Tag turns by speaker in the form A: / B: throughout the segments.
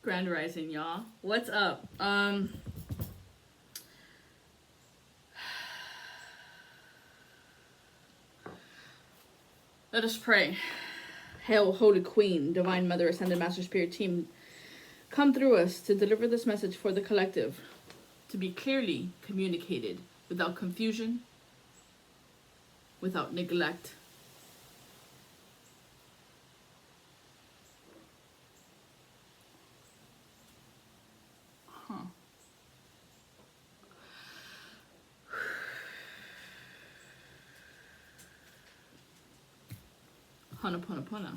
A: Grand Rising, y'all. What's up? Let us pray. Hail, Holy Queen, Divine Mother, Ascended Master Spirit Team, come through us to deliver this message for the collective, to be clearly communicated, without confusion, without neglect. Honoponopono.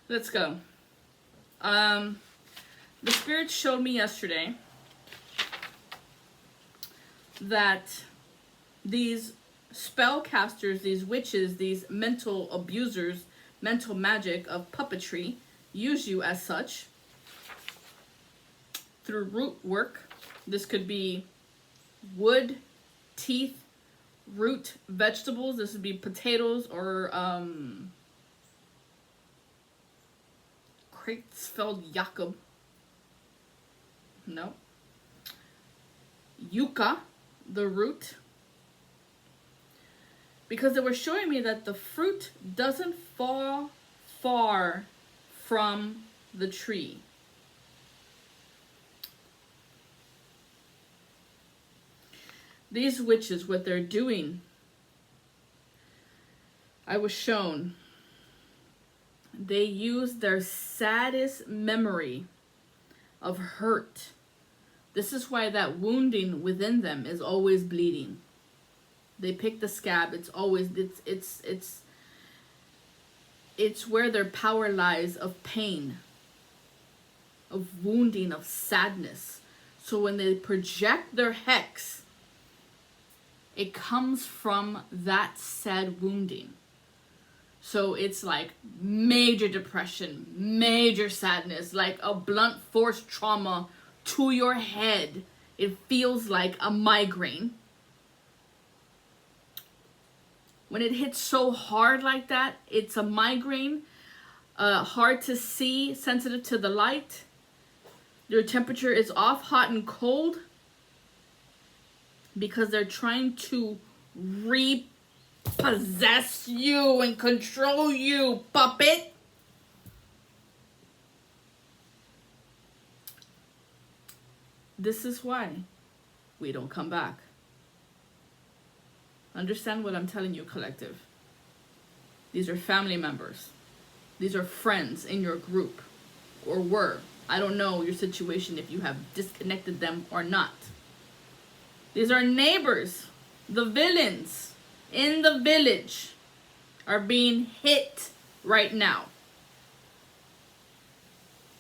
A: Let's go. The spirits showed me yesterday that these spellcasters, these witches, these mental abusers, mental magic of puppetry, use you as such through root work. This could be wood, teeth, root vegetables. This would be potatoes or Creutzfeldt Jakob. No. Yucca, the root. Because they were showing me that the fruit doesn't fall far from the tree. These witches, what they're doing, I was shown, they use their saddest memory of hurt. This is why that wounding within them is always bleeding. They pick the scab. It's always, it's where their power lies of pain, of wounding, of sadness. So when they project their hex, it comes from that sad wounding. So it's like major depression, major sadness, like a blunt force trauma to your head. It feels like a migraine. When it hits so hard like that, it's a migraine, hard to see, sensitive to the light. Your temperature is off, hot and cold, because they're trying to repossess you and control you, puppet. This is why we don't come back. Understand what I'm telling you, collective. These are family members. These are friends in your group, or were. I don't know your situation, if you have disconnected them or not. These are neighbors. The villains in the village are being hit right now.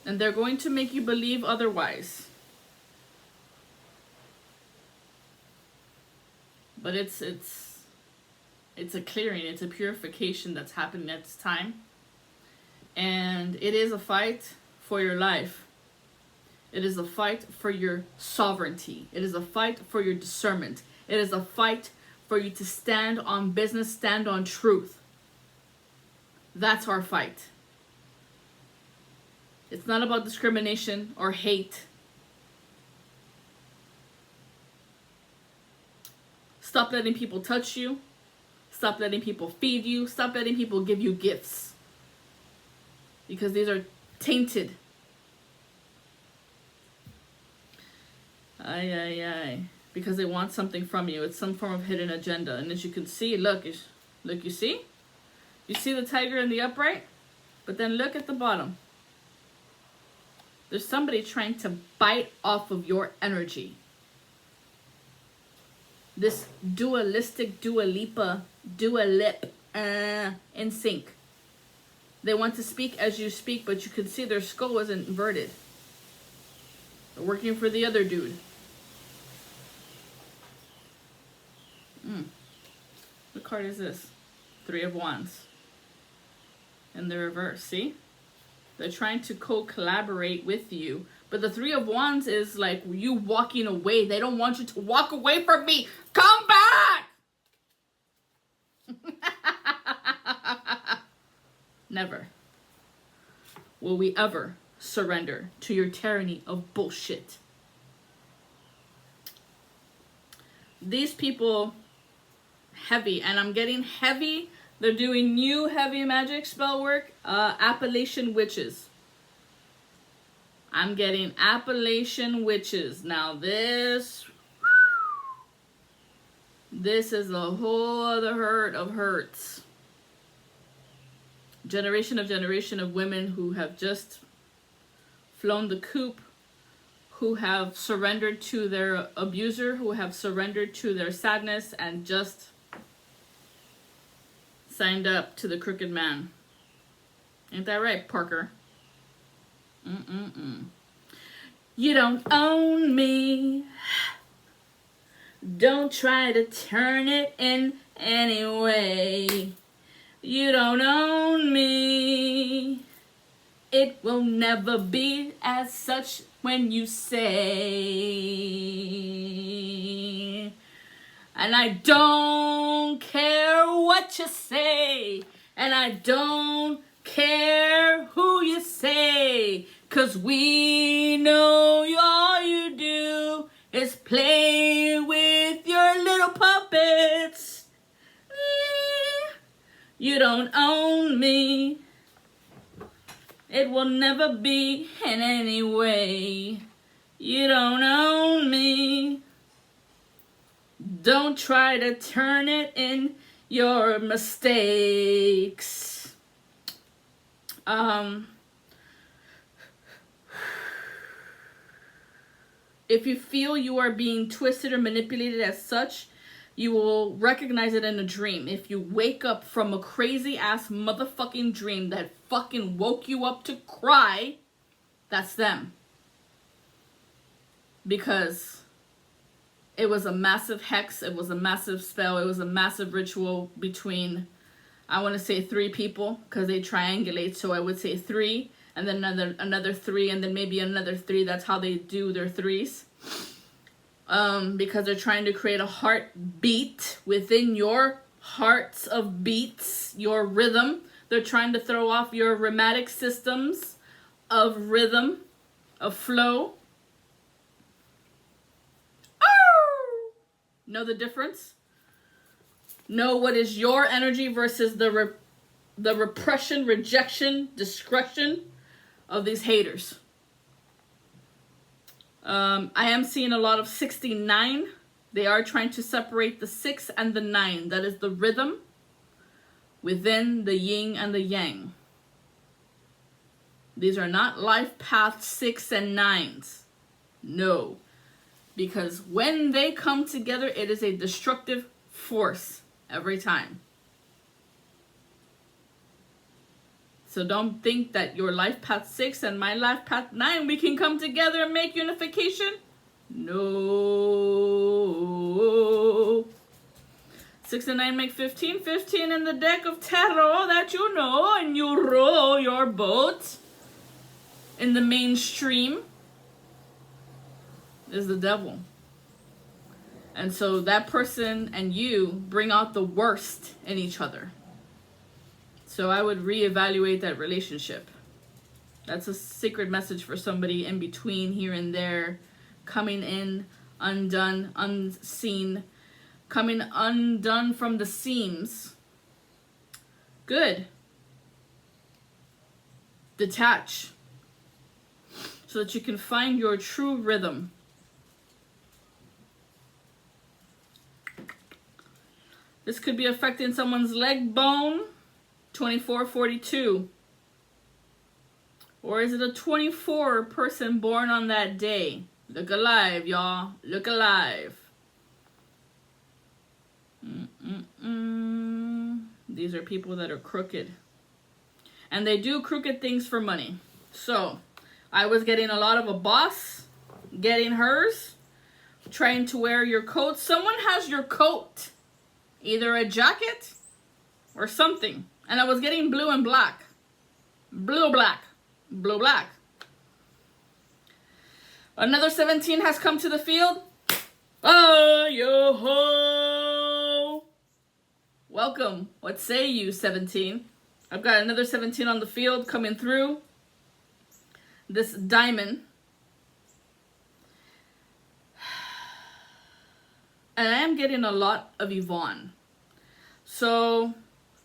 A: And they're going to make you believe otherwise. But it's a clearing, it's a purification that's happening at this time. And it is a fight for your life. It is a fight for your sovereignty. It is a fight for your discernment. It is a fight for you to stand on business, stand on truth. That's our fight. It's not about discrimination or hate. Stop letting people touch you. Stop letting people feed you. Stop letting people give you gifts. Because these are tainted. Because they want something from you. It's some form of hidden agenda. And as you can see, look, you see? You see the tiger in the upright? But then look at the bottom. There's somebody trying to bite off of your energy. This dualistic, Dua Lipa, Dua Lip, in sync. They want to speak as you speak, but you can see their skull is inverted. They're working for the other dude. What card is this? Three of Wands. In the reverse, see? They're trying to co-collaborate with you. But the Three of Wands is like you walking away. They don't want you to walk away from me. Come back! Never. will we ever surrender to your tyranny of bullshit. These people, heavy, and I'm getting heavy. They're doing new heavy magic spell work. Appalachian witches. I'm getting Appalachian witches. Now this is a whole other hurt of hurts. Generation of women who have just flown the coop, who have surrendered to their abuser, who have surrendered to their sadness and just signed up to the crooked man. Ain't that right, Parker? You don't own me. Don't try to turn it in any way. You don't own me. It will never be as such when you say. And I don't care what you say. And I don't care who you say. 'Cause we know all you do is play with your little puppets. You don't own me. It will never be in any way. You don't own me. Don't try to turn it in your mistakes. If you feel you are being twisted or manipulated as such, you will recognize it in a dream. If you wake up from a crazy ass motherfucking dream that fucking woke you up to cry, that's them. Because it was a massive hex, it was a massive spell, it was a massive ritual between, I want to say 3 people, because they triangulate, so I would say 3, and then another 3, and then maybe another 3. That's how they do their 3s. Because they're trying to create a heartbeat within your hearts of beats, your rhythm. They're trying to throw off your rheumatic systems of rhythm, of flow. Oh! Know the difference? Know what is your energy versus the repression, rejection, discretion of these haters. I am seeing a lot of 69. They are trying to separate the 6 and the 9. That is the rhythm within the yin and the yang. These are not life path 6 and 9s. No. Because when they come together, it is a destructive force every time. So don't think that your life path 6 and my life path 9, we can come together and make unification. No. 6 and 9 make 15. 15 in the deck of tarot that you know, and you row your boat in the mainstream is the devil. And so that person and you bring out the worst in each other. So I would reevaluate that relationship. That's a secret message for somebody in between here and there, coming in undone, unseen, coming undone from the seams. Good. Detach so that you can find your true rhythm. This could be affecting someone's leg bone. 2442. Or is it a 24 person born on that day? Look alive, y'all. Look alive. These are people that are crooked. And they do crooked things for money. So, I was getting a lot of a boss getting hers, trying to wear your coat. Someone has your coat. Either a jacket or something. And I was getting blue and black. Blue, black. Blue, black. Another 17 has come to the field. Oh, yo ho. Welcome. What say you, 17? I've got another 17 on the field coming through. this diamond. And I am getting a lot of Yvonne. So,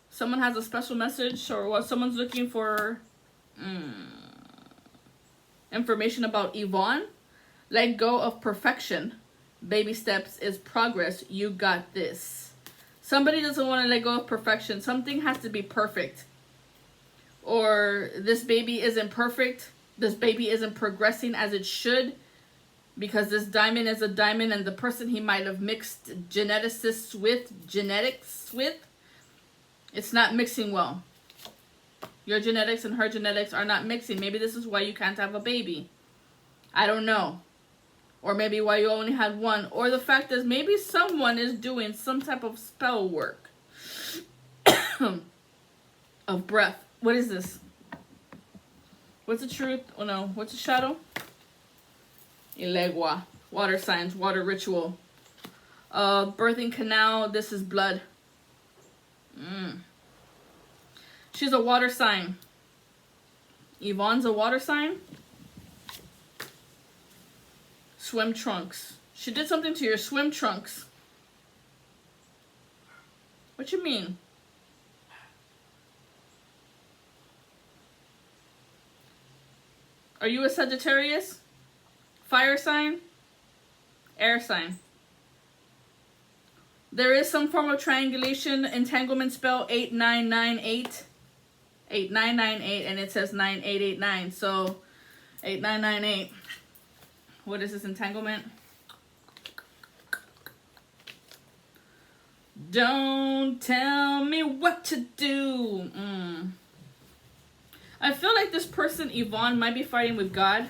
A: someone has a special message, or what? Someone's looking for information about Yvonne. Let go of perfection. Baby steps is progress. You got this. Somebody doesn't want to let go of perfection. Something has to be perfect. Or this baby isn't perfect. This baby isn't progressing as it should. Because this diamond is a diamond, and the person he might have mixed genetics with, it's not mixing well. Your genetics and her genetics are not mixing. Maybe this is why you can't have a baby. I don't know. Or maybe why you only had one. Or the fact is maybe someone is doing some type of spell work. Of breath. What is this? What's the truth? Oh no. What's the shadow? Ilegua. Water signs. Water ritual. Birthing canal. This is blood. She's a water sign. Yvonne's a water sign. Swim trunks. She did something to your swim trunks. What you mean? Are you a Sagittarius? Fire sign? Air sign. There is some form of triangulation, entanglement spell 8998. 8998, and it says 9889. So 8998. What is this entanglement? Don't tell me what to do. I feel like this person, Yvonne, might be fighting with God.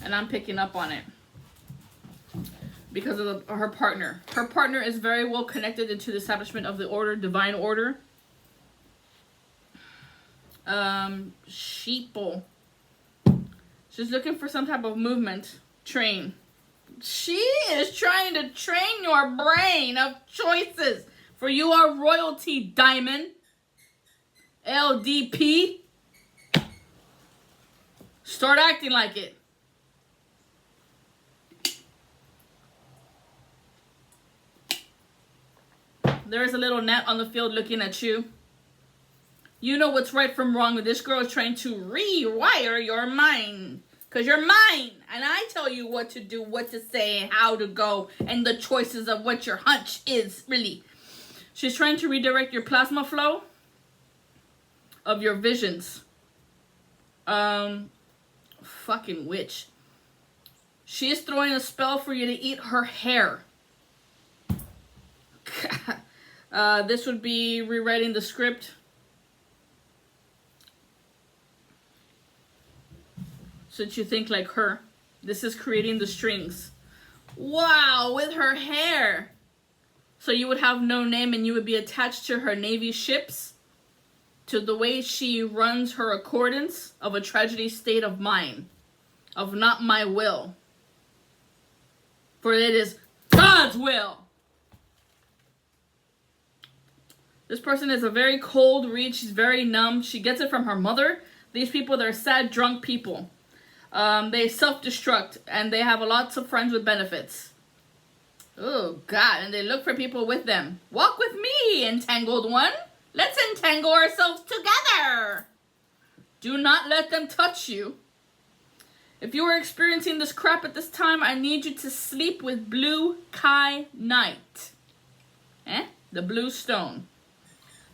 A: And I'm picking up on it. Because of her partner. Her partner is very well connected into the establishment of the order, divine order. Sheeple. She's looking for some type of movement. Train. She is trying to train your brain of choices. For you are royalty, Diamond. LDP. Start acting like it. There is a little gnat on the field looking at you. You know what's right from wrong. This girl is trying to rewire your mind. Because you're mine. And I tell you what to do, what to say, and how to go. And the choices of what your hunch is, really. She's trying to redirect your plasma flow of your visions. Fucking witch. She is throwing a spell for you to eat her hair. This would be rewriting the script. Since you think like her. This is creating the strings. Wow, with her hair. So you would have no name and you would be attached to her Navy ships. To the way she runs her accordance of a tragedy state of mind. Of not my will. For it is God's will. This person is a very cold read. She's very numb. She gets it from her mother. These people, they're sad, drunk people. They self-destruct. And they have lots of friends with benefits. Oh, God. And they look for people with them. Walk with me, entangled one. Let's entangle ourselves together. Do not let them touch you. If you are experiencing this crap at this time, I need you to sleep with blue kyanite. The blue stone.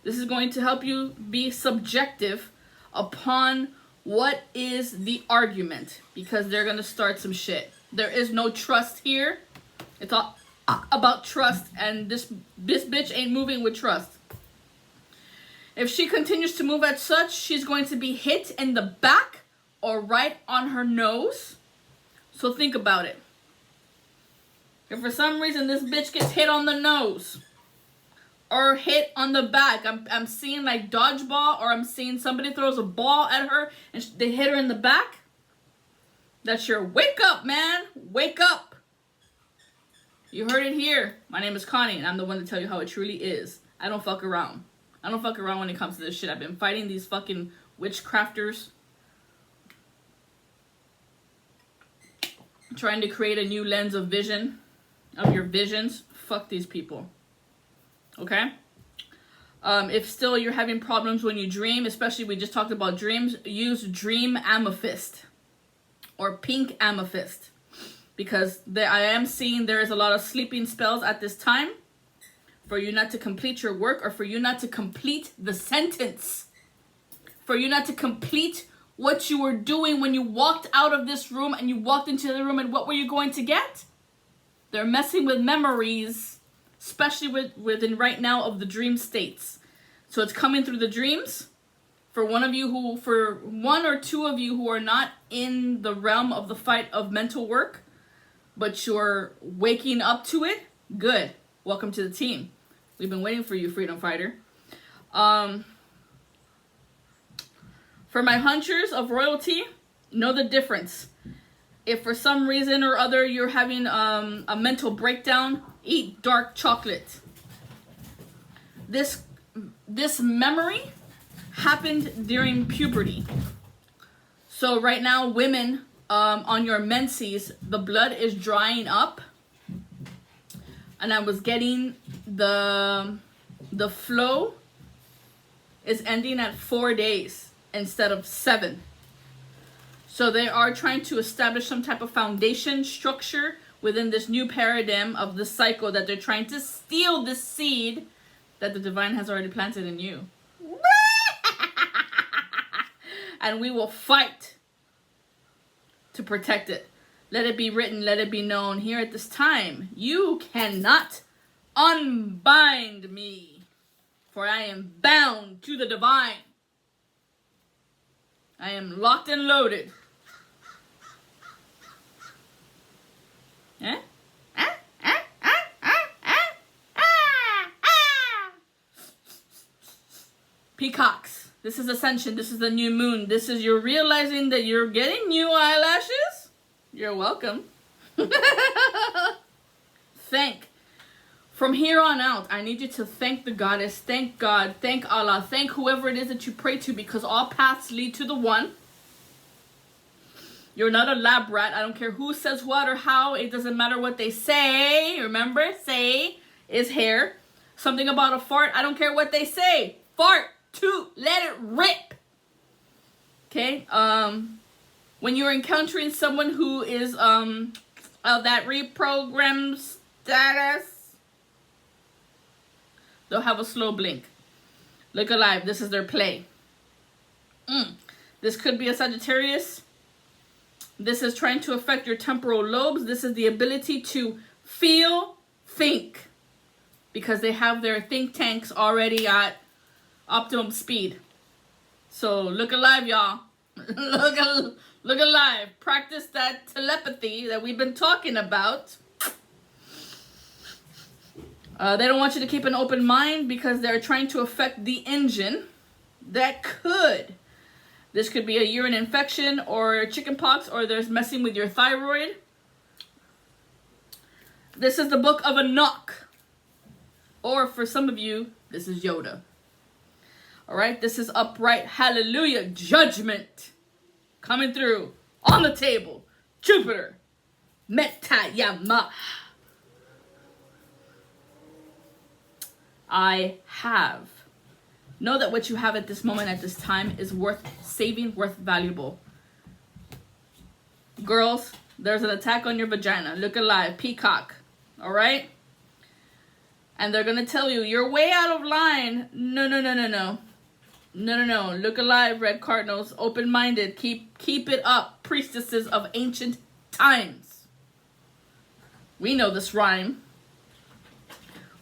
A: This is going to help you be subjective upon what is the argument. Because they're going to start some shit. There is no trust here. It's all about trust. And this bitch ain't moving with trust. If she continues to move as such, she's going to be hit in the back or right on her nose. So think about it. If for some reason this bitch gets hit on the nose or hit on the back, I'm seeing like dodgeball, or I'm seeing somebody throws a ball at her and they hit her in the back. That's your wake up, man. Wake up. You heard it here. My name is Connie and I'm the one to tell you how it truly is. I don't fuck around. I don't fuck around when it comes to this shit. I've been fighting these fucking witchcrafters trying to create a new lens of vision, of your visions. Fuck these people. Okay? If still you're having problems when you dream, especially we just talked about dreams, use dream amethyst or pink amethyst, because I am seeing there is a lot of sleeping spells at this time for you not to complete your work, or for you not to complete the sentence, for you not to complete what you were doing when you walked out of this room and you walked into the room, and what were you going to get? They're messing with memories, especially within right now of the dream states. So it's coming through the dreams. For one or two of you who are not in the realm of the fight of mental work, but you're waking up to it, good. Welcome to the team. We've been waiting for you, Freedom Fighter. For my hunters of royalty, know the difference. If for some reason or other you're having a mental breakdown, eat dark chocolate. This memory happened during puberty. So right now, women, on your menses, the blood is drying up. And I was getting the flow is ending at 4 days instead of 7. So they are trying to establish some type of foundation structure within this new paradigm of the cycle, that they're trying to steal the seed that the divine has already planted in you. And we will fight to protect it. Let it be written, let it be known here at this time. You cannot unbind me, for I am bound to the divine. I am locked and loaded. Peacocks. This is ascension. This is the new moon. This is you're realizing that you're getting new eyelashes. You're welcome. From here on out, I need you to thank the goddess, thank God, thank Allah, thank whoever it is that you pray to, because all paths lead to the one. You're not a lab rat. I don't care who says what or how. It doesn't matter what they say. Remember, say is hair. Something about a fart. I don't care what they say. Fart. Let it rip. Okay? When you're encountering someone who is of that reprogram status, they'll have a slow blink. Look alive. This is their play. This could be a Sagittarius. This is trying to affect your temporal lobes. This is the ability to feel, think, because they have their think tanks already at optimum speed. So look alive, y'all. Look alive. Practice that telepathy that we've been talking about. They don't want you to keep an open mind because they're trying to affect the engine that could. This could be a urine infection or chicken pox, or there's messing with your thyroid. This is the Book of Enoch. Or for some of you, this is Yoda. All right, this is upright. Hallelujah. Judgment. Coming through. On the table. Jupiter. Metayama. I have. Know that what you have at this moment, at this time, is worth saving, worth valuable. Girls, there's an attack on your vagina. Look alive. Peacock. All right? And they're going to tell you, you're way out of line. No. No. Look alive, red cardinals. Open-minded. Keep it up. Priestesses of ancient times. We know this rhyme.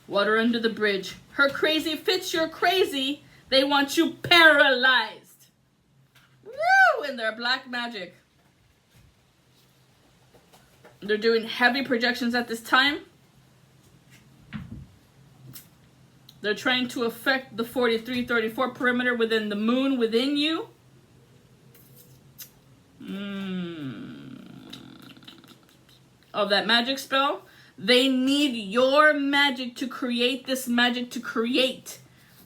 A: Water under the bridge. Her crazy fits your crazy. They want you paralyzed. Woo! In their black magic. They're doing heavy projections at this time. They're trying to affect the 43-34 perimeter within the moon within you. Of that magic spell. They need your magic to create this magic to create,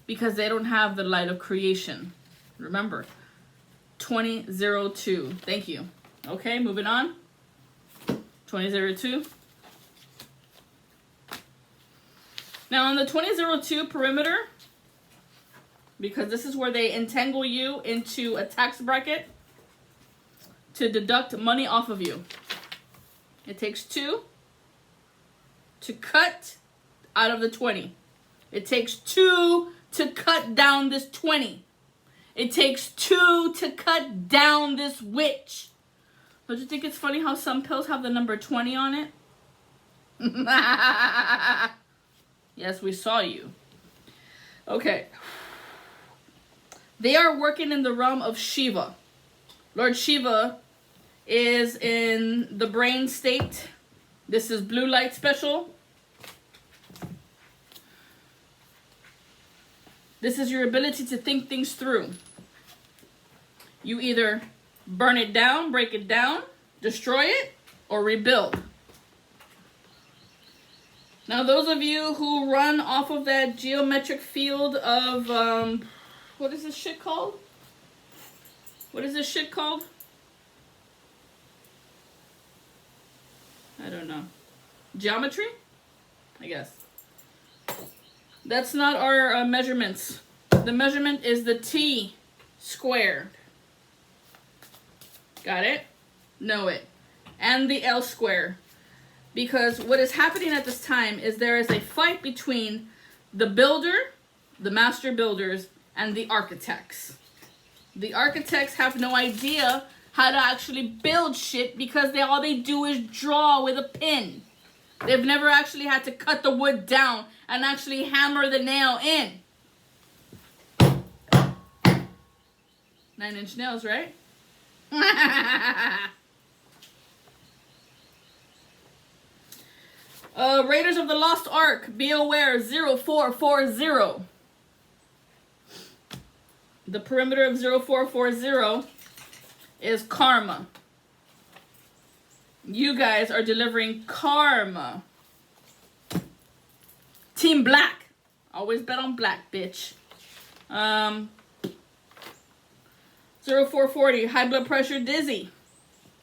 A: because they don't have the light of creation. Remember, 2002. Thank you. Okay, moving on. 2002. Now on the 2002 perimeter, because this is where they entangle you into a tax bracket to deduct money off of you. It takes 2 to cut out of the 20. It takes 2 to cut down this 20. It takes 2 to cut down this witch. Don't you think it's funny how some pills have the number 20 on it? Yes, we saw you. Okay. They are working in the realm of Shiva. Lord Shiva is in the brain state. This is blue light special. This is your ability to think things through. You either burn it down, break it down, destroy it, or rebuild. Now, those of you who run off of that geometric field of, what is this shit called? What is this shit called? I don't know. Geometry? I guess. That's not our measurements. The measurement is the T squared. Got it? Know it. And the L square. Because what is happening at this time is there is a fight between the builder, the master builders, and the architects. The architects have no idea how to actually build shit because all they do is draw with a pin. They've never actually had to cut the wood down and actually hammer the nail in. 9-inch nails, right? Raiders of the Lost Ark, be aware, 0440. The perimeter of 0440 is karma. You guys are delivering karma. Team Black. Always bet on black, bitch. 0440, high blood pressure, dizzy.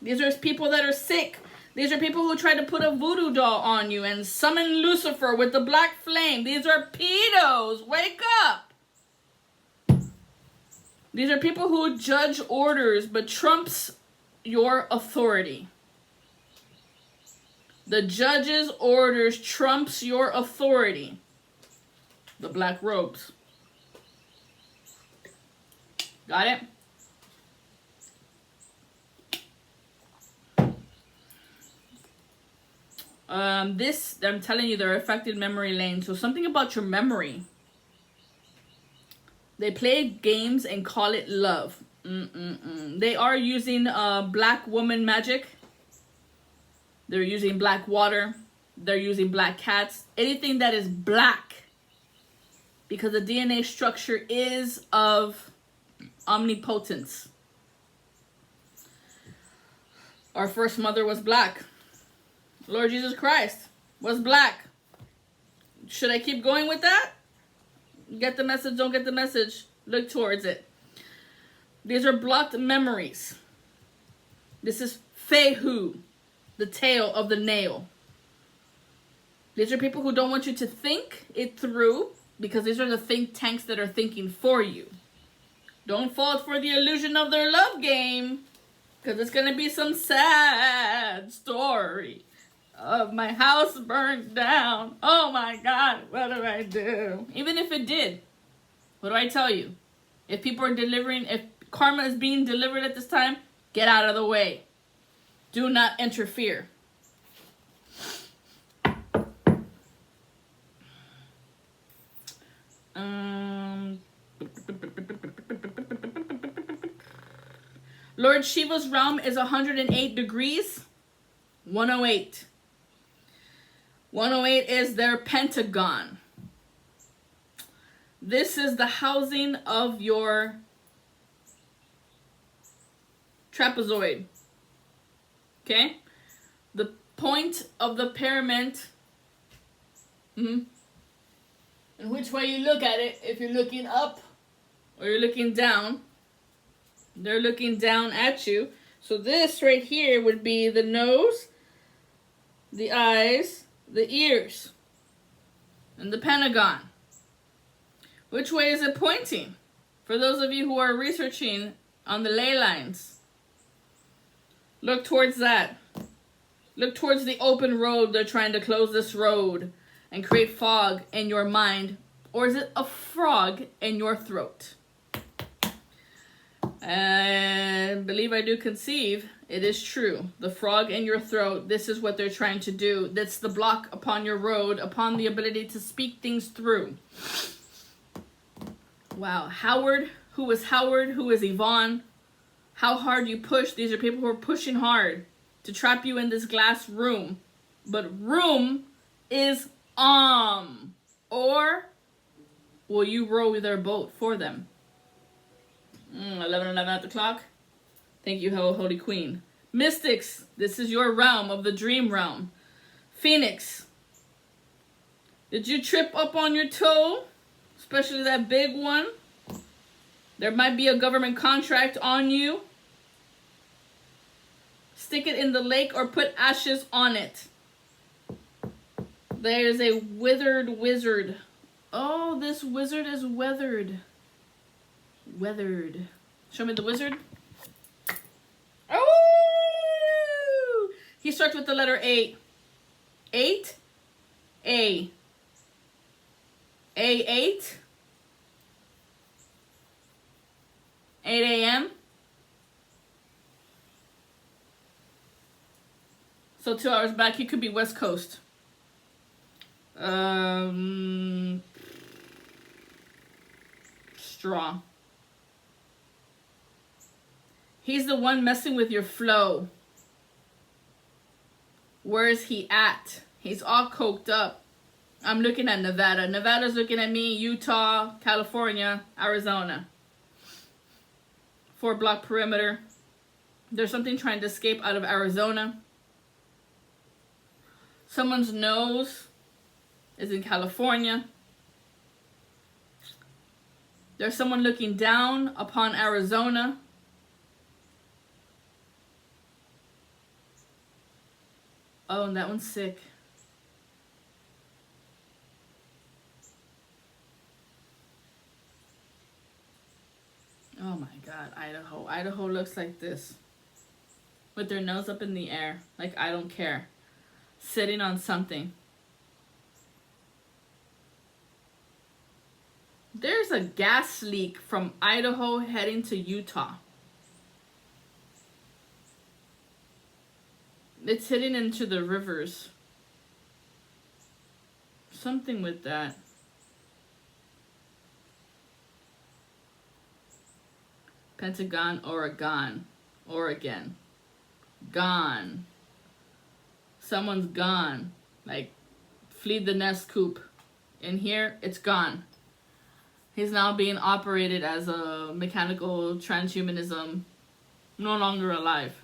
A: These are people that are sick. These are people who try to put a voodoo doll on you and summon Lucifer with the black flame. These are pedos. Wake up. These are people who judge orders but trumps your authority. The judge's orders trumps your authority. The black robes. Got it? This, I'm telling you, they're affected memory lane. So something about your memory. They play games and call it love. They are using black woman magic. They're using black water. They're using black cats. Anything that is black. Because the DNA structure is of omnipotence. Our first mother was black. Lord Jesus Christ was black. Should I keep going with that? Get the message, don't get the message. Look towards it. These are blocked memories. This is Fehu, the tail of the nail. These are people who don't want you to think it through because these are the think tanks that are thinking for you. Don't fall for the illusion of their love game because it's going to be some sad story. Of my house burned down. Oh my God, what do I do? Even if it did, what do I tell you? If people are delivering, if karma is being delivered at this time, get out of the way. Do not interfere. Lord Shiva's realm is 108 degrees. 108. 108 is their pentagon. This is the housing of your trapezoid. Okay? The point of the pyramid. And which way you look at it, if you're looking up or you're looking down, they're looking down at you. So this right here would be the nose. the eyes, the ears, and the Pentagon. Which way is it pointing? For those of you who are researching on the ley lines, look towards that. Look towards the open road. They're trying to close this road and create fog in your mind. Or is it a frog in your throat? And believe I do conceive, it is true. The frog in your throat, this is what they're trying to do. That's the block upon your road, upon the ability to speak things through. Wow. Howard, who is Howard? Who is Yvonne? How hard you push. These are people who are pushing hard to trap you in this glass room. But room is or will you row their boat for them? 11 at the clock. Thank you, Holy Queen. Mystics, this is your realm of the dream realm. Phoenix, did you trip up on your toe? Especially that big one. There might be a government contract on you. Stick it in the lake or put ashes on it. There's a withered wizard. Oh, this wizard is weathered. Weathered. Show me the wizard. Oh! He starts with the letter A. 8. A. A8. 8 a.m. So 2 hours back, he could be West Coast. Straw. He's the one messing with your flow. Where is he at? He's all coked up. I'm looking at Nevada. Nevada's looking at me. Utah, California, Arizona. 4-block perimeter. There's something trying to escape out of Arizona. Someone's nose is in California. There's someone looking down upon Arizona. Oh, and that one's sick. Oh my God, Idaho. Idaho looks like this. With their nose up in the air. Like, I don't care. Sitting on something. There's a gas leak from Idaho heading to Utah. It's hitting into the rivers. Something with that. Pentagon, Oregon. Oregon. Gone. Someone's gone. Like, flee the nest coop. In here, it's gone. He's now being operated as a mechanical transhumanism. No longer alive.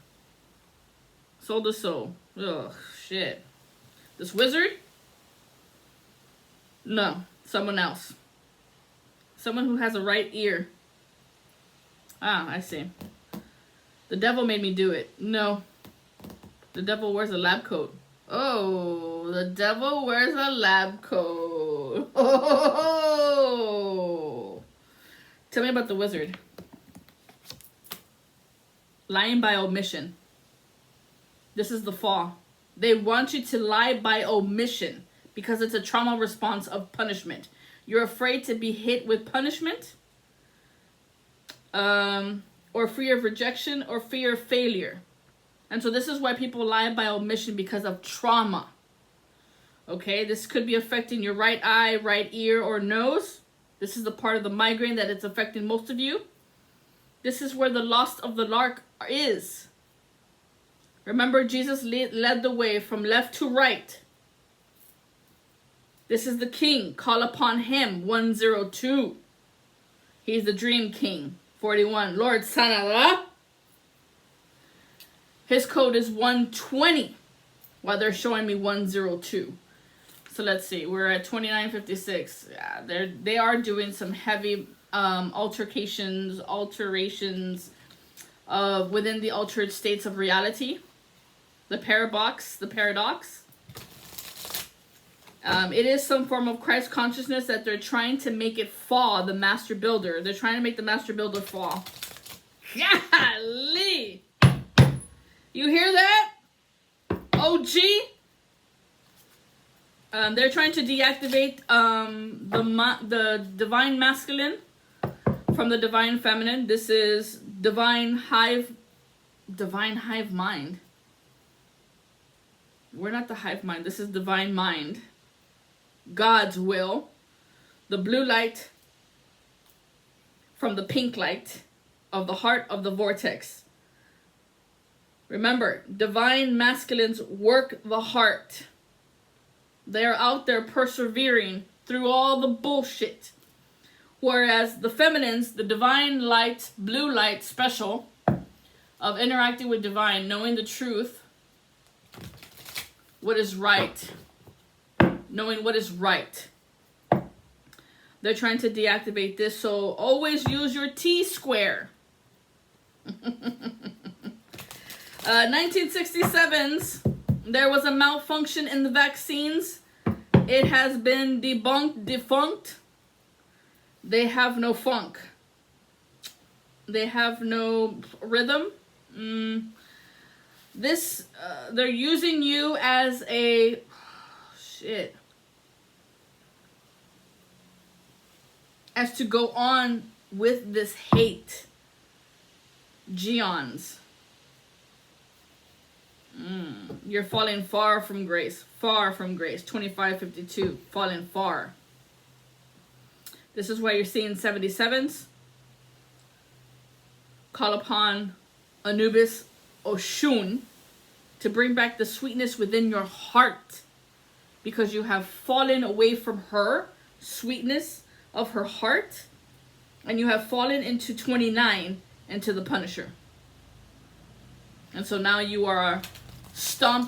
A: Soul to soul. Ugh, shit. This wizard? No, someone else. Someone who has a right ear. Ah, I see. The devil made me do it. No. The devil wears a lab coat. Oh, the devil wears a lab coat. Oh. Tell me about the wizard. Lying by omission. This is the fall. They want you to lie by omission because it's a trauma response of punishment. You're afraid to be hit with punishment, or fear of rejection, or fear of failure. And so this is why people lie by omission, because of trauma. Okay, this could be affecting your right eye, right ear, or nose. This is the part of the migraine that it's affecting most of you. This is where the lost of the lark is. Remember, Jesus led the way from left to right. This is the king. Call upon him. 102. He's the dream king. 41. Lord Sanada. His code is 120. While they're showing me 102. So let's see. We're at 2956. Yeah, they are doing some heavy alterations within the altered states of reality. The paradox. It is some form of Christ consciousness that they're trying to make it fall, the master builder. They're trying to make the master builder fall. Golly! You hear that? OG? They're trying to deactivate the divine masculine from the divine feminine. This is divine hive mind. We're not the hive mind. This is divine mind. God's will. The blue light from the pink light of the heart of the vortex. Remember, divine masculines work the heart. They are out there persevering through all the bullshit. Whereas the feminines, the divine light, blue light special of interacting with divine, knowing the truth, what is right, knowing what is right. They're trying to deactivate this, so always use your T-square. 1967's, there was a malfunction in the vaccines. It has been defunct. They have no funk. They have no rhythm. They're using you as a as to go on with this hate. Geons. You're falling far from grace. Far from grace. 2552. Falling far. This is why you're seeing 77s. Call upon Anubis Oshun to bring back the sweetness within your heart. Because you have fallen away from her sweetness of her heart. And you have fallen into 29, into the Punisher. And so now you are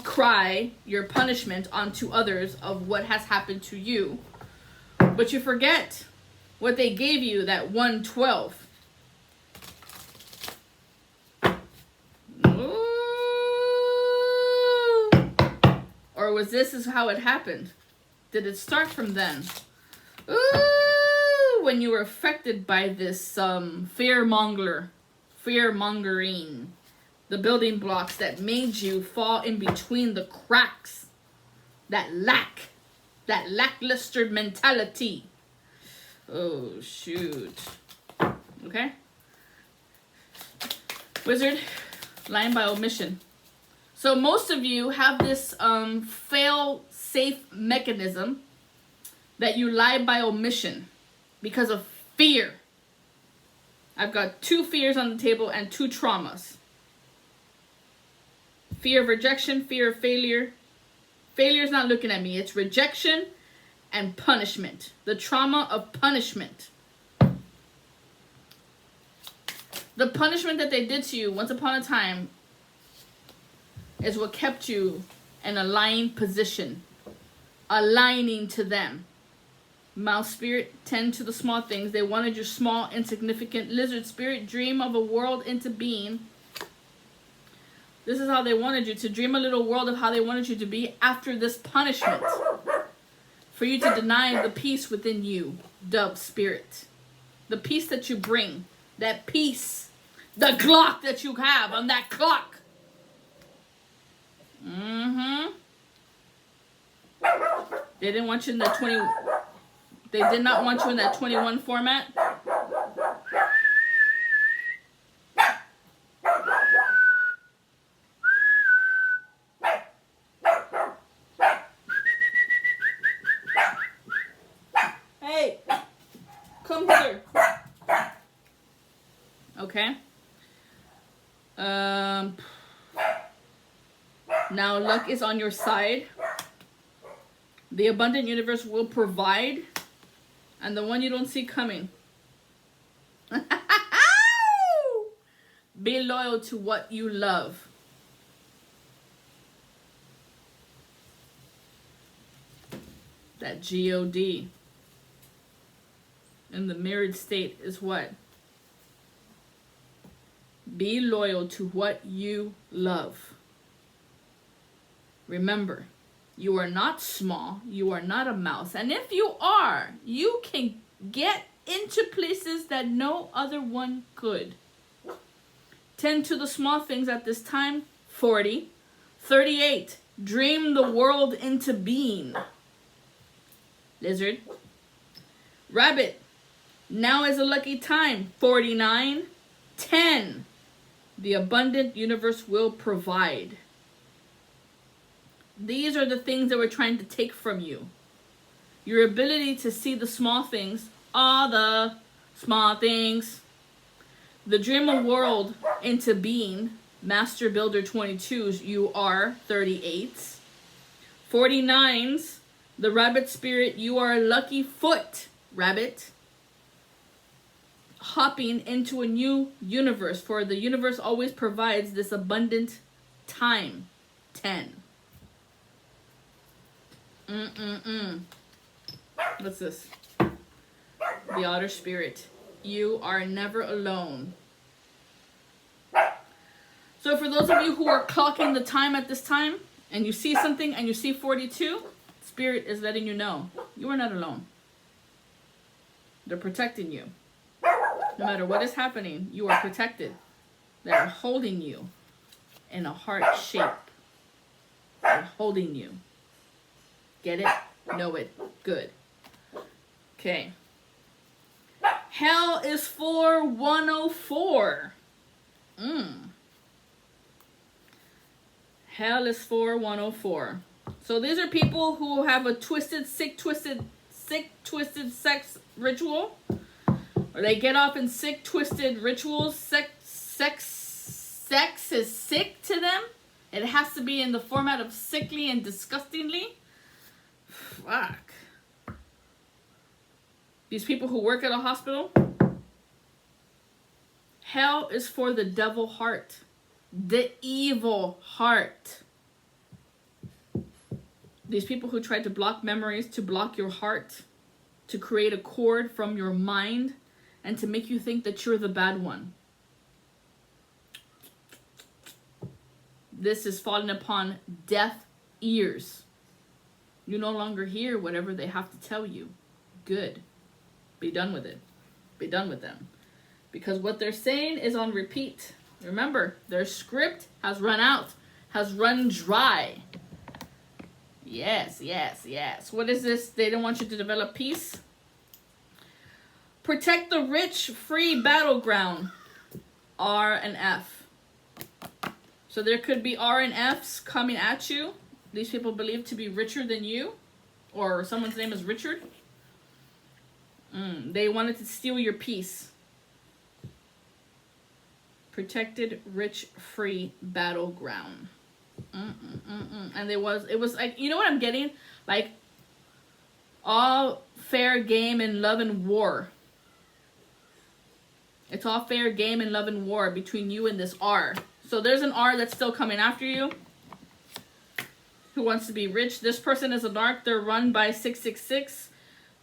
A: cry your punishment onto others of what has happened to you. But you forget what they gave you, that 112. Ooh. Or was this is how it happened? Did it start from then? Ooh, when you were affected by this fear-mongering. The building blocks that made you fall in between the cracks. That lackluster mentality. Oh, shoot. Okay? Wizard, lying by omission. So most of you have this fail-safe mechanism that you lie by omission because of fear. I've got 2 fears on the table and 2 traumas. Fear of rejection, fear of failure. Failure is not looking at me. It's rejection and punishment. The trauma of punishment. The punishment that they did to you once upon a time is what kept you in a lying position. Aligning to them. Mouse spirit, tend to the small things. They wanted your small, insignificant lizard spirit. Dream of a world into being. This is how they wanted you to dream a little world of how they wanted you to be after this punishment. For you to deny the peace within you, dove spirit. The peace that you bring. That peace. The clock that you have on that clock. They didn't want you in that 20. They did not want you in that 21 format. Hey, come here. Okay. Now luck is on your side. The abundant universe will provide. And the one you don't see coming. Be loyal to what you love. That God in the mirrored state is what? Be loyal to what you love. Remember, You are not small. You are not a mouse. And if you are, you can get into places that no other one could. Tend to the small things at this time. 40. 38. Dream the world into being. Lizard. Rabbit. Now is a lucky time. 49. 10. The abundant universe will provide. These are the things that we're trying to take from you. Your ability to see the small things. All the small things. The dream a world into being. Master Builder 22s. You are 38s. 49s. The rabbit spirit. You are a lucky foot. Rabbit. Hopping into a new universe. For the universe always provides this abundant time. 10. What's this? The otter spirit. You are never alone. So for those of you who are clocking the time at this time, and you see something and you see 42, Spirit is letting you know you are not alone. They're protecting you. No matter what is happening, you are protected. They're holding you in a heart shape. They're holding you. Get it? Know it. Good. Okay. Hell is for 104. Hell is for 104. So these are people who have a sick, twisted sex ritual. Or they get off in sick, twisted rituals. Sex is sick to them. It has to be in the format of sickly and disgustingly. Fuck. These people who work at a hospital. Hell is for the devil heart. The evil heart. These people who try to block memories, to block your heart, to create a cord from your mind, and to make you think that you're the bad one. This is falling upon deaf ears. You no longer hear whatever they have to tell you. Good. Be done with it. Be done with them. Because what they're saying is on repeat. Remember, their script has run out, has run dry. Yes. What is this? They don't want you to develop peace. Protect the rich, free battleground. R and F. So there could be R and Fs coming at you. These people believe to be richer than you. Or someone's name is Richard. They wanted to steal your peace. Protected, rich, free battleground. And it was like, you know what I'm getting? Like, all fair game in love and war. It's all fair game in love and war between you and this R. So there's an R that's still coming after you. Who wants to be rich. This person is a narc. They're run by 666.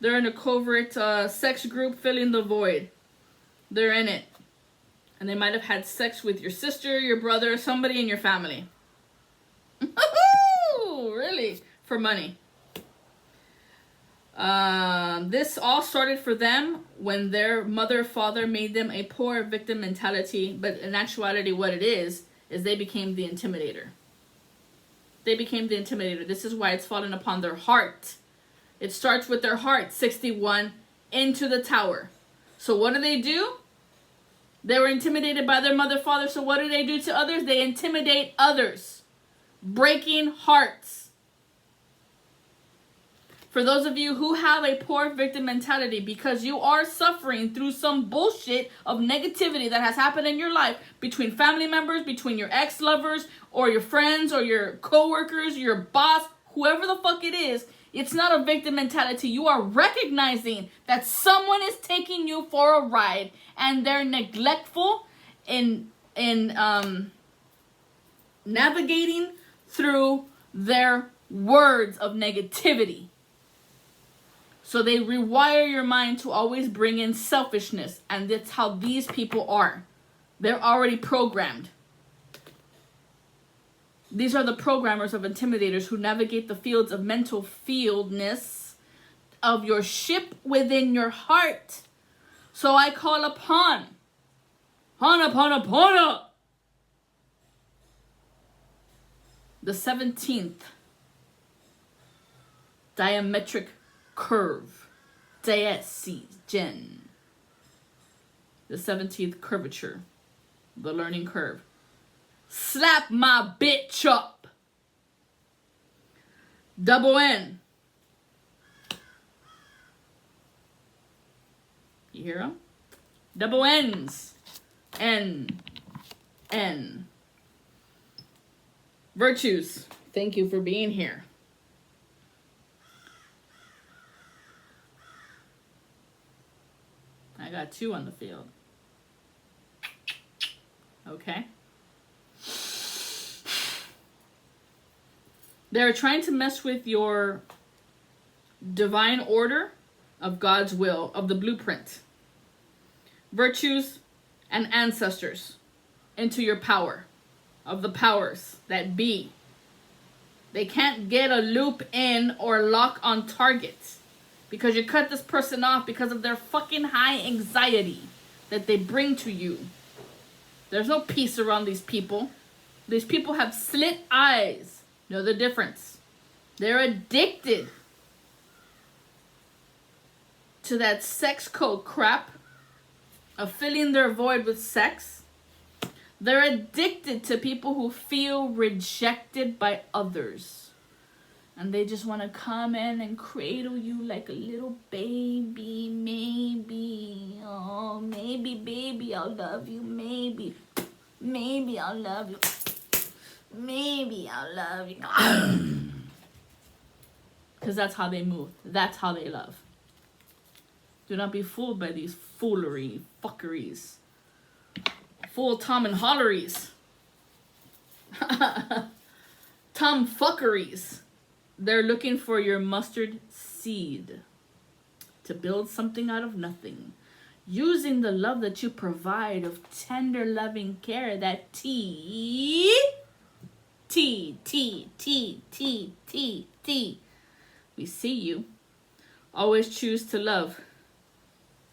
A: They're in a covert sex group filling the void. They're in it. And they might have had sex with your sister, your brother, somebody in your family. Really? For money. This all started for them when their mother or father made them a poor victim mentality. But in actuality, what it is they became the intimidator. They became the intimidator. This is why it's fallen upon their heart. It starts with their heart. 61 into the tower. So what do? They were intimidated by their mother, father. So what do they do to others? They intimidate others. Breaking hearts. For those of you who have a poor victim mentality because you are suffering through some bullshit of negativity that has happened in your life between family members, between your ex-lovers, or your friends, or your co-workers, your boss, whoever the fuck it is, it's not a victim mentality. You are recognizing that someone is taking you for a ride and they're neglectful in navigating through their words of negativity. So they rewire your mind to always bring in selfishness. And that's how these people are. They're already programmed. These are the programmers of intimidators who navigate the fields of mental fieldness of your ship within your heart. So I call upon Hana, the 17th diametric curve, Gen, the 17th curvature, the learning curve. Slap my bitch up. Double N. You hear them? Double N's. N. Virtues. Thank you for being here. I got 2 on the field. Okay. They're trying to mess with your divine order of God's will, of the blueprint. Virtues and ancestors into your power, of the powers that be. They can't get a loop in or lock on target because you cut this person off because of their fucking high anxiety that they bring to you. There's no peace around these people. These people have slit eyes. Know the difference. They're addicted to that sex code crap of filling their void with sex. They're addicted to people who feel rejected by others. And they just want to come in and cradle you like a little baby. Maybe. Oh, maybe, baby, I'll love you. Maybe. Maybe I'll love you. Maybe I'll love you. Because that's how they move. That's how they love. Do not be fooled by these fuckeries. Fool Tom and Holleries. Tom fuckeries. They're looking for your mustard seed to build something out of nothing. Using the love that you provide of tender loving care, that T. We see you. Always choose to love.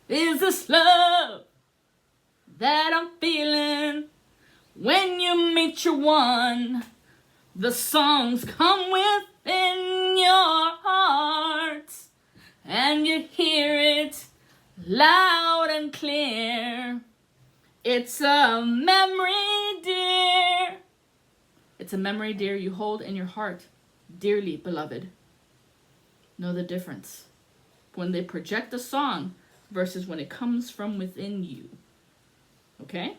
A: Is this love that I'm feeling when you meet your one? The songs come within your heart and you hear it loud and clear. It's a memory, dear. It's a memory, dear, you hold in your heart. Dearly, beloved. Know the difference when they project a song versus when it comes from within you. Okay?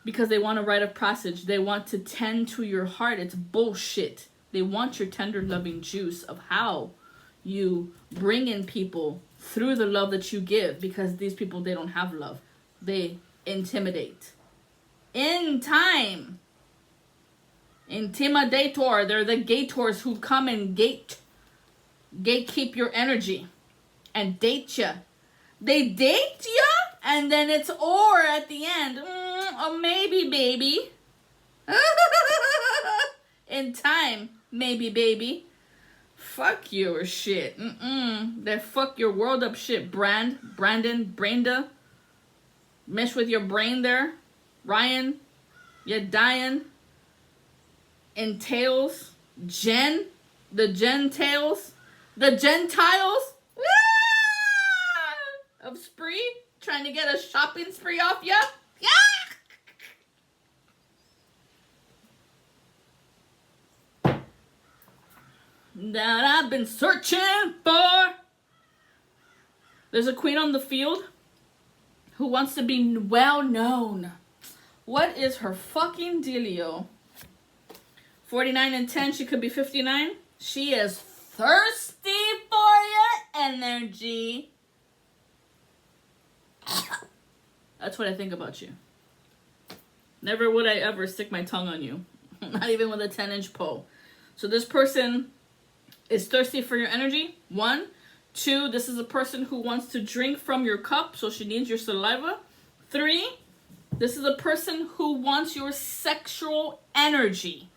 A: Because they want to write a passage. They want to tend to your heart. It's bullshit. They want your tender, loving juice of how you bring in people through the love that you give. Because these people, they don't have love. They intimidate. In time. Intimidator. They're the gators who come and gatekeep your energy and date you. They date you and then it's or at the end. Oh, maybe, baby. In time, maybe, baby. Fuck your shit. That fuck your world up shit. Brandon, Brenda. Mess with your brain there. Ryan, you're dying. Entails. Jen, the Gentiles. The Gentiles. Of spree. Trying to get a shopping spree off ya. Yeah. That I've been searching for. There's a queen on the field who wants to be well known. What is her fucking dealio? 49 and 10, she could be 59. She is thirsty for your energy. That's what I think about you. Never would I ever stick my tongue on you. Not even with a 10-inch pole. So this person is thirsty for your energy. 1. 2, this is a person who wants to drink from your cup, so she needs your saliva. 3, This is a person who wants your sexual energy.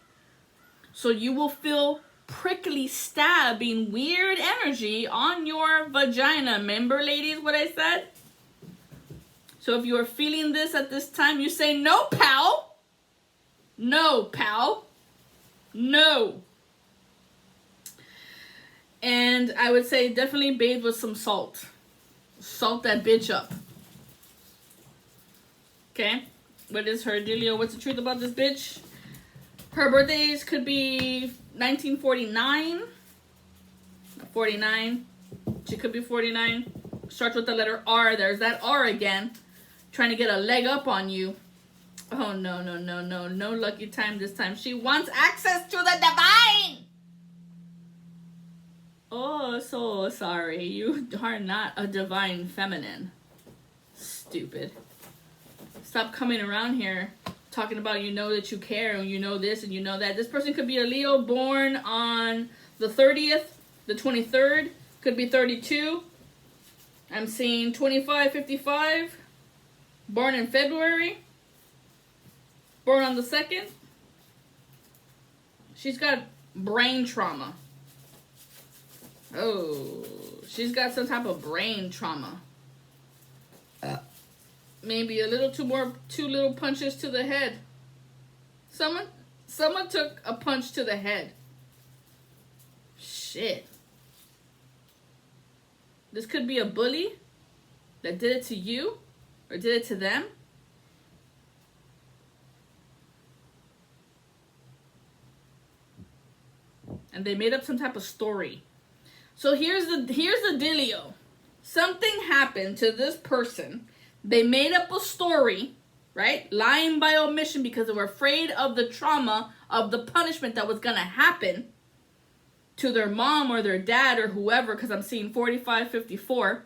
A: So you will feel prickly, stabbing, weird energy on your vagina. Remember, ladies, what I said? So if you are feeling this at this time, you say, no, pal. No, pal. No. And I would say definitely bathe with some salt. Salt that bitch up. Okay? What is her dealio? What's the truth about this bitch? Her birthdays could be 1949. 49. She could be 49. Starts with the letter R. There's that R again. Trying to get a leg up on you. Oh, no, no, no, no. No lucky time this time. She wants access to the divine. Oh, so sorry. You are not a divine feminine. Stupid. Stop coming around here talking about you know that you care and you know this and you know that. This person could be a Leo born on the 30th, the 23rd. Could be 32. I'm seeing 25, 55. Born in February. Born on the 2nd. She's got brain trauma. Oh, she's got some type of brain trauma. Maybe a little two little punches to the head. Someone took a punch to the head. Shit. This could be a bully that did it to you or did it to them. And they made up some type of story. So here's the dealio. Something happened to this person. They made up a story, right? Lying by omission because they were afraid of the trauma of the punishment that was going to happen to their mom or their dad or whoever, because I'm seeing 45, 54.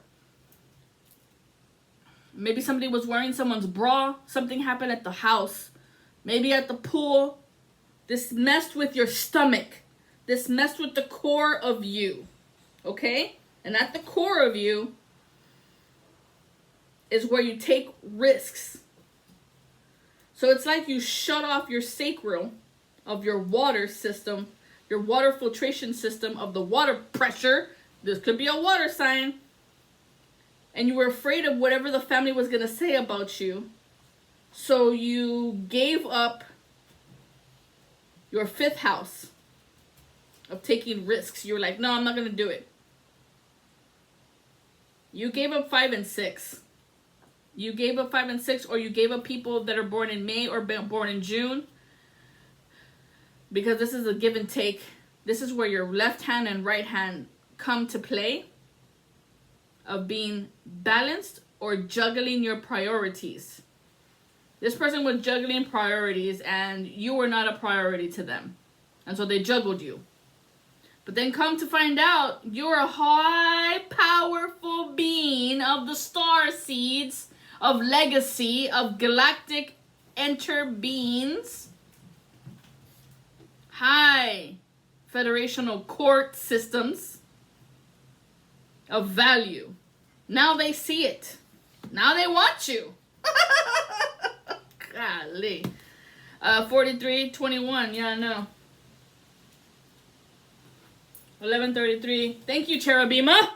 A: Maybe somebody was wearing someone's bra. Something happened at the house. Maybe at the pool. This messed with your stomach. This messed with the core of you. Okay? And at the core of you is where you take risks. So it's like you shut off your sacral of your water system, your water filtration system of the water pressure. This could be a water sign. And you were afraid of whatever the family was going to say about you. So you gave up your 5th house of taking risks. You were like, no, I'm not going to do it. You gave up 5 and 6. You gave up 5 and 6, or you gave up people that are born in May or born in June. Because this is a give and take. This is where your left hand and right hand come to play. Of being balanced or juggling your priorities. This person was juggling priorities and you were not a priority to them. And so they juggled you. But then come to find out, you're a high, powerful being of the star seeds, of legacy, of galactic enter beings. High federational court systems of value. Now they see it. Now they want you. Golly. 43:21. Yeah, I know. 11:33. Thank you, Cherubima.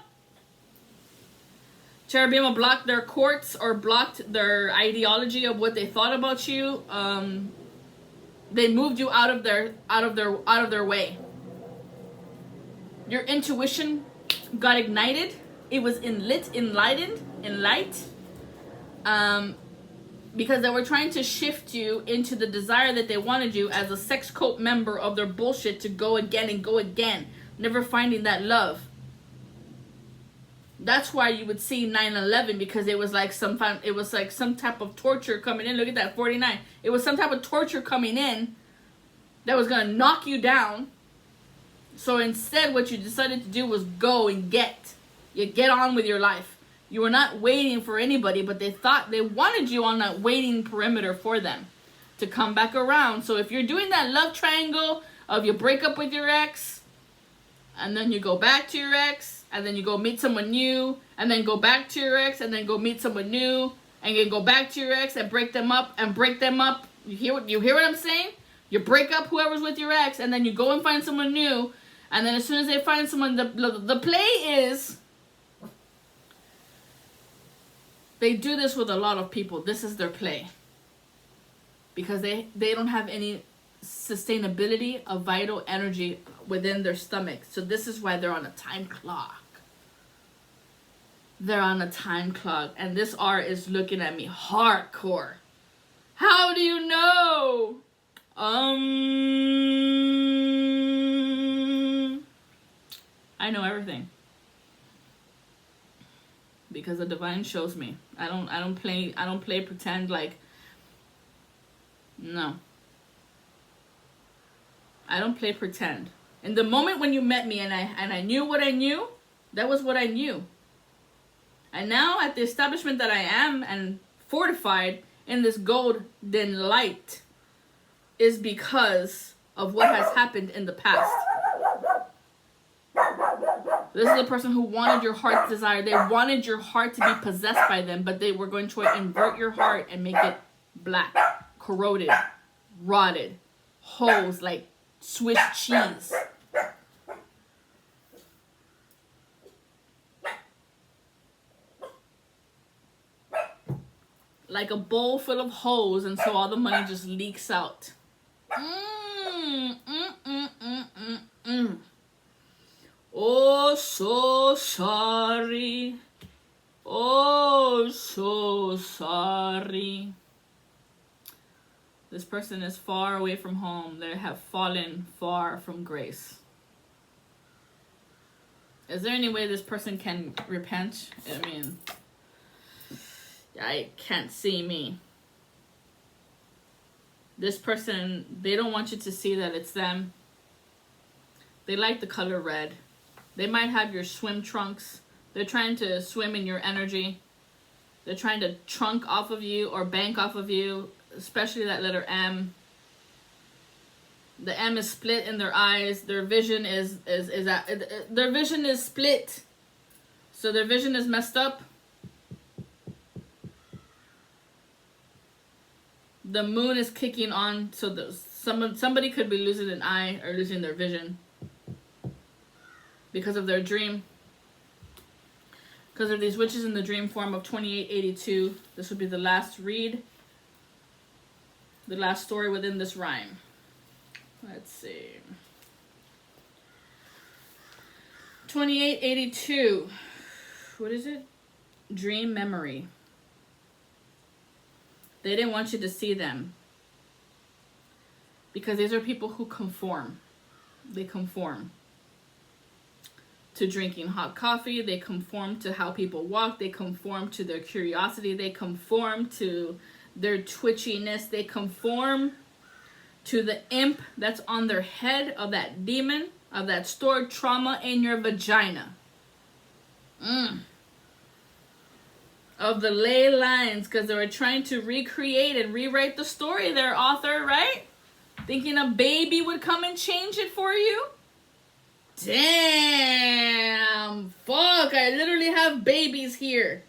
A: Cherubima blocked their courts or blocked their ideology of what they thought about you. They moved you out of their way. Your intuition got ignited. It was enlightened, because they were trying to shift you into the desire that they wanted you as a sex cult member of their bullshit to go again and go again, never finding that love. That's why you would see 9/11, because it was like some type of torture coming in. Look at that, 49. It was some type of torture coming in that was gonna knock you down. So instead, what you decided to do was go and get on with your life. You were not waiting for anybody, but they thought they wanted you on that waiting perimeter for them to come back around. So if you're doing that love triangle of you break up with your ex, and then you go back to your ex, and then you go meet someone new, and then go back to your ex, and then go meet someone new, and you go back to your ex and break them up and break them up. You hear what I'm saying? You break up whoever's with your ex, and then you go and find someone new, and then as soon as they find someone, the play is, they do this with a lot of people. This is their play. Because they don't have any sustainability of vital energy within their stomach. So this is why they're on a time clock. They're on a time clock. And this R is looking at me hardcore. How do you know? I know everything. Because the divine shows me. I don't play pretend like, no. I don't play pretend. In the moment when you met me and I knew what I knew, that was what I knew. And now at the establishment that I am and fortified in this golden light is because of what has happened in the past. This is the person who wanted your heart's desire. They wanted your heart to be possessed by them, but they were going to invert your heart and make it black, corroded, rotted, holes like Swiss cheese. Like a bowl full of holes, and so all the money just leaks out. Oh, so sorry. Oh, so sorry. This person is far away from home. They have fallen far from grace. Is there any way this person can repent? I mean, I can't see me. This person, they don't want you to see that it's them. They like the color red. They might have your swim trunks. They're trying to swim in your energy. They're trying to trunk off of you or bank off of you, especially that letter M. The M is split in their eyes. Their vision is their vision is split. So their vision is messed up. The moon is kicking on, so somebody could be losing an eye or losing their vision because of their dream. Because of these witches in the dream form of 2882. This would be the last read. The last story within this rhyme. Let's see. 2882. What is it? Dream memory. They didn't want you to see them. Because these are people who conform. They conform to drinking hot coffee. They conform to how people walk. They conform to their curiosity. They conform to their twitchiness. They conform to the imp that's on their head, of that demon, of that stored trauma in your vagina. Of the ley lines, because they were trying to recreate and rewrite the story, their author, right? Thinking a baby would come and change it for you. Damn, fuck, I literally have babies here.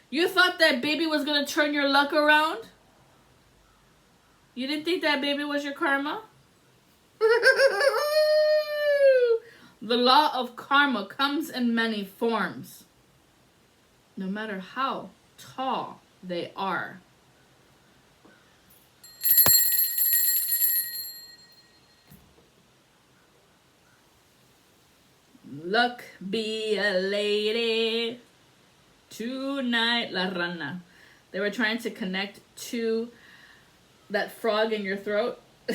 A: You thought that baby was gonna turn your luck around? You didn't think that baby was your karma? The law of karma comes in many forms. No matter how tall they are. Luck be a lady tonight, La Rana. They were trying to connect to that frog in your throat. Do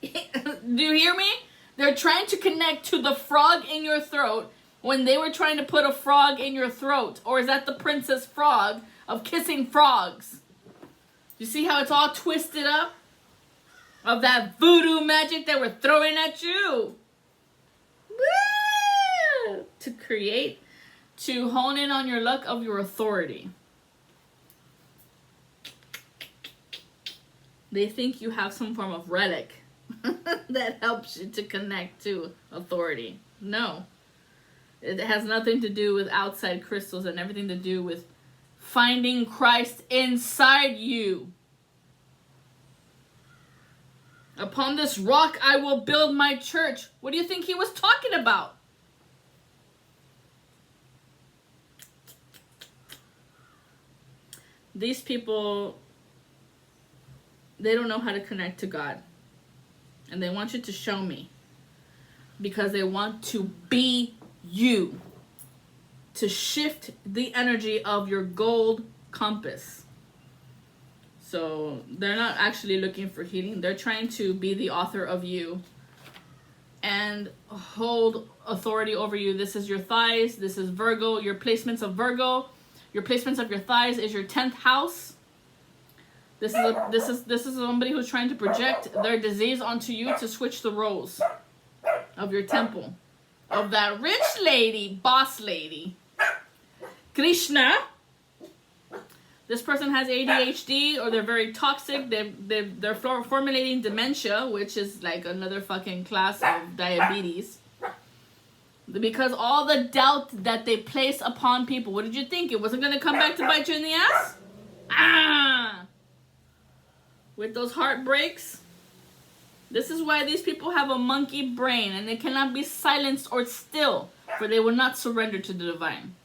A: you hear me? They're trying to connect to the frog in your throat when they were trying to put a frog in your throat. Or is that the Princess Frog of Kissing Frogs? You see how it's all twisted up? Of that voodoo magic that we're throwing at you. Woo! To create, to hone in on your luck of your authority. They think you have some form of relic that helps you to connect to authority. No. It has nothing to do with outside crystals and everything to do with finding Christ inside you. Upon this rock I will build my church. What do you think he was talking about? These people, they don't know how to connect to God. And they want you to show me. Because they want to be you. To shift the energy of your gold compass. So they're not actually looking for healing. They're trying to be the author of you. And hold authority over you. This is your thighs. This is Virgo. Your placements of Virgo. Your placements of your thighs is your 10th house. This is somebody who's trying to project their disease onto you to switch the roles of your temple. Of that rich lady, boss lady. Krishna. This person has ADHD or they're very toxic. They're formulating dementia, which is like another fucking class of diabetes. Because all the doubt that they place upon people. What did you think? It wasn't going to come back to bite you in the ass? Ah! With those heartbreaks. This is why these people have a monkey brain and they cannot be silenced or still, for they will not surrender to the divine.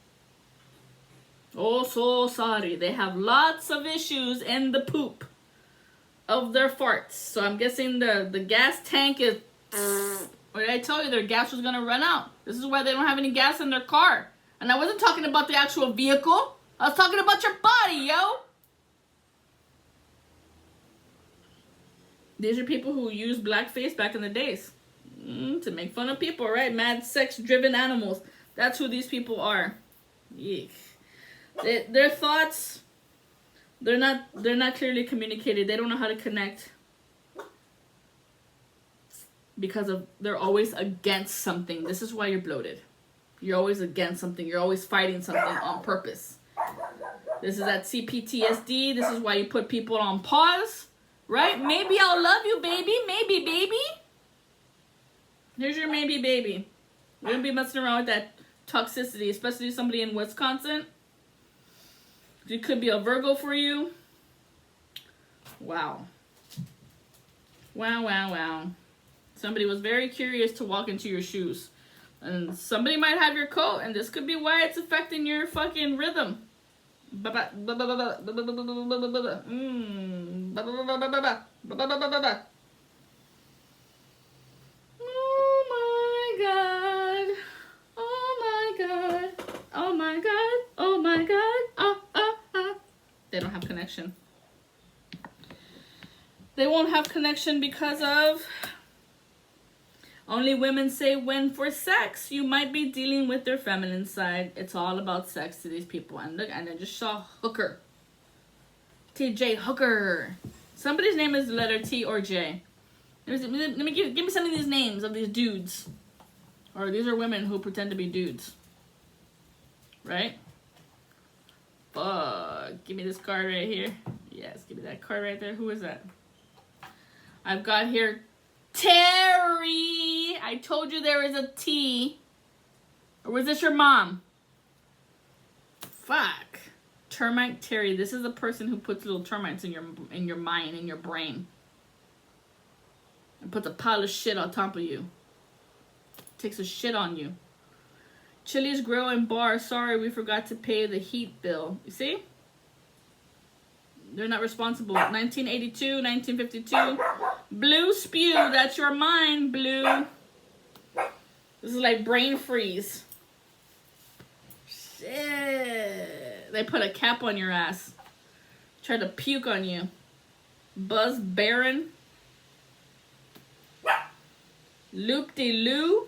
A: Oh, so sorry. They have lots of issues in the poop of their farts. So I'm guessing the gas tank is... What did I tell you? Their gas was going to run out. This is why they don't have any gas in their car. And I wasn't talking about the actual vehicle. I was talking about your body, yo. These are people who used blackface back in the days. To make fun of people, right? Mad sex-driven animals. That's who these people are. Yeek. Their thoughts, they're not clearly communicated. They don't know how to connect. Because they're always against something. This is why you're bloated. You're always against something. You're always fighting something on purpose. This is that CPTSD. This is why you put people on pause. Right? Maybe I'll love you, baby. Maybe, baby. Here's your maybe, baby. We don't be messing around with that toxicity, especially somebody in Wisconsin. It could be a Virgo for you. Wow. Wow, wow, wow. Somebody was very curious to walk into your shoes. And somebody might have your coat, and this could be why it's affecting your fucking rhythm. Oh my God. Oh my God. Oh my God. Oh my God. They don't have connection. They won't have connection because of... Only women say when for sex. You might be dealing with their feminine side. It's all about sex to these people. And look, and I just saw Hooker. TJ Hooker. Somebody's name is the letter T or J. Let me give me some of these names of these dudes. Or these are women who pretend to be dudes. Right? Fuck. Give me this card right here. Yes, give me that card right there. Who is that? I've got here Terry. I told you there is a T. Or was this your mom? Fuck. Termite Terry. This is a person who puts little termites in your mind, in your brain. And puts a pile of shit on top of you. Takes a shit on you. Chili's Grill and Bar. Sorry, we forgot to pay the heat bill. You see? They're not responsible. 1982, 1952. Blue Spew. That's your mind, Blue. This is like brain freeze. Shit. They put a cap on your ass. Tried to puke on you. Buzz Baron. Loop-de-loo.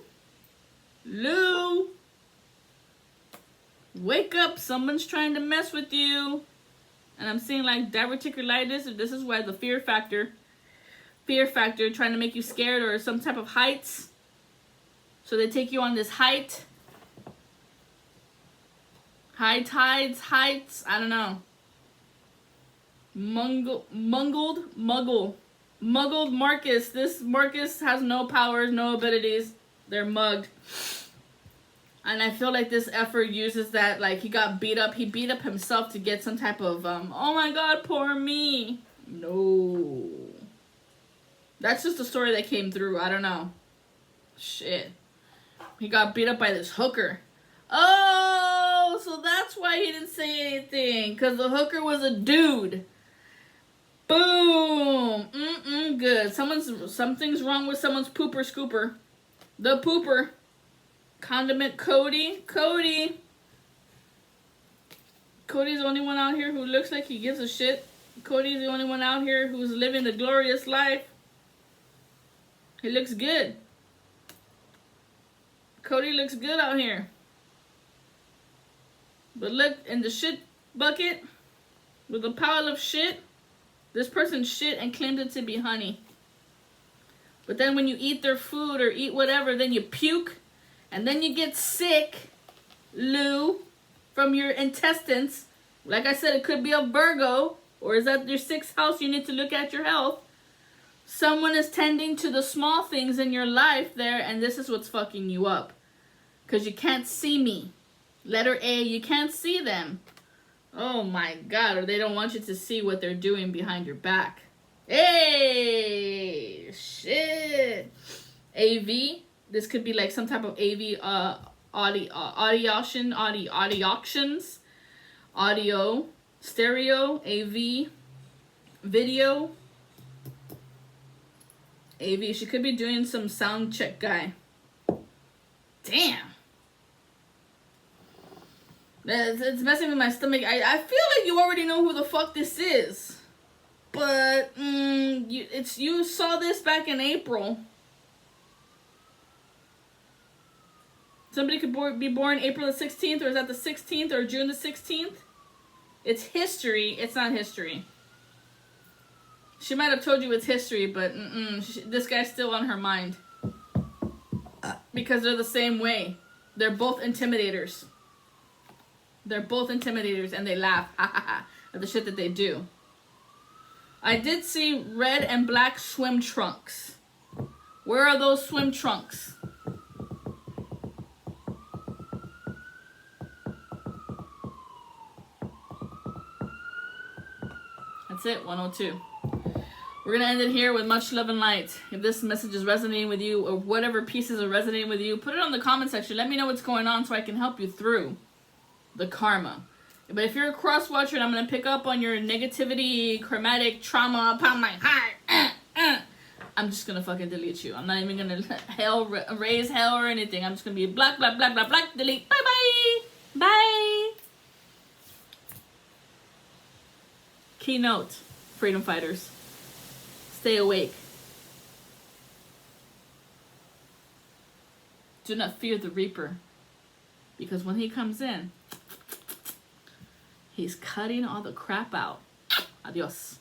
A: Lou. Wake up. Someone's trying to mess with you. And I'm seeing like diverticulitis. This is why the fear factor. Fear factor trying to make you scared or some type of heights. So they take you on this height. High tides, heights, I don't know. Muggled Marcus. This Marcus has no powers, no abilities. They're mugged. And I feel like this effort uses that, like, he got beat up. He beat up himself to get some type of, oh my god, poor me. No. That's just the story that came through. I don't know. Shit. He got beat up by this hooker. Oh, so that's why he didn't say anything. Because the hooker was a dude. Boom. Good. Something's wrong with someone's pooper scooper. The pooper. Condiment Cody. Cody's the only one out here who looks like he gives a shit. Cody's the only one out here who's living the glorious life. He looks good. Cody looks good out here. But look, in the shit bucket, with a pile of shit, this person shit and claimed it to be honey. But then when you eat their food or eat whatever, then you puke, and then you get sick, Lou, from your intestines. Like I said, it could be a Virgo, or is that your 6th house? You need to look at your health. Someone is tending to the small things in your life there, and this is what's fucking you up. Because you can't see me. Letter A, you can't see them. Oh my god, or they don't want you to see what they're doing behind your back. Hey, shit. AV, this could be like some type of AV auctions, audio, stereo, AV, video. AV, she could be doing some sound check guy. Damn. It's messing with my stomach. I feel like you already know who the fuck this is. But, you saw this back in April. Somebody could be born April the 16th, or is that the 16th, or June the 16th? It's history. It's not history. She might have told you it's history, but this guy's still on her mind. Because they're the same way. They're both intimidators. They're both intimidators, and they laugh at the shit that they do. I did see red and black swim trunks. Where are those swim trunks? That's it, 102. We're going to end it here with much love and light. If this message is resonating with you, or whatever pieces are resonating with you, put it on the comment section. Let me know what's going on so I can help you through the karma. But if you're a cross watcher and I'm going to pick up on your negativity, karmatic trauma upon my heart, I'm just going to fucking delete you. I'm not even going to raise hell or anything. I'm just going to be black, black, black, black, black, delete. Bye-bye. Bye. Keynote, freedom fighters. Stay awake. Do not fear the Reaper. Because when he comes in, he's cutting all the crap out. Adios.